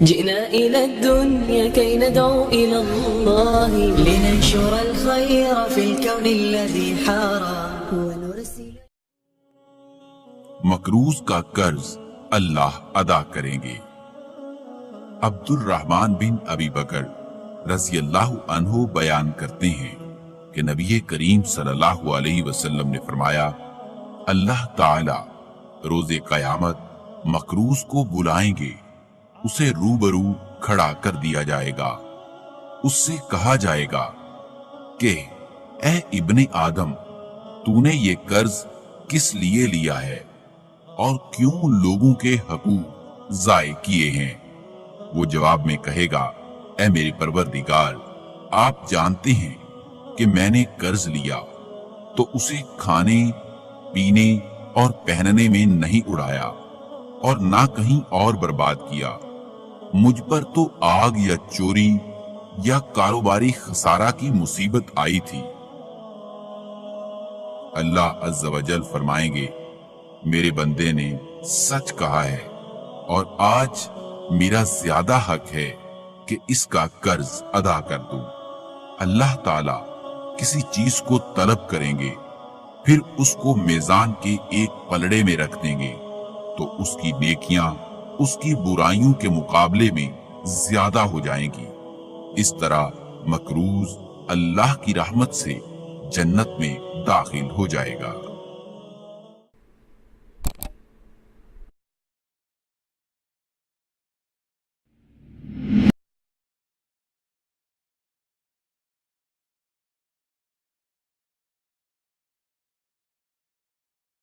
جئنا إلى الدنيا كي ندعو إلى الله لننشر الخير في الكون الذي حار ونرسل مقروض کا قرض اللہ ادا کریں گے۔ عبد الرحمن بن ابی بکر رضی اللہ عنہ بیان کرتے ہیں کہ نبی کریم صلی اللہ علیہ وسلم نے فرمایا، اللہ تعالی روز قیامت مقروض کو بلائیں گے، اسے روبرو کھڑا کر دیا جائے گا، اس سے کہا جائے گا کہ اے ابن آدم، تو نے یہ قرض کس لیے لیا ہے اور کیوں لوگوں کے حقوق ضائع کیے ہیں؟ وہ جواب میں کہے گا، اے میرے پروردگار، آپ جانتے ہیں کہ میں نے قرض لیا تو اسے کھانے پینے اور پہننے میں نہیں اڑایا اور نہ کہیں اور برباد کیا، مجھ پر تو آگ یا چوری یا کاروباری خسارہ کی مصیبت آئی تھی۔ اللہ عز و جل فرمائیں گے، میرے بندے نے سچ کہا ہے اور آج میرا زیادہ حق ہے کہ اس کا قرض ادا کر دوں۔ اللہ تعالی کسی چیز کو طلب کریں گے، پھر اس کو میزان کے ایک پلڑے میں رکھ دیں گے تو اس کی نیکیاں اس کی برائیوں کے مقابلے میں زیادہ ہو جائیں گی۔ اس طرح مقروض اللہ کی رحمت سے جنت میں داخل ہو جائے گا۔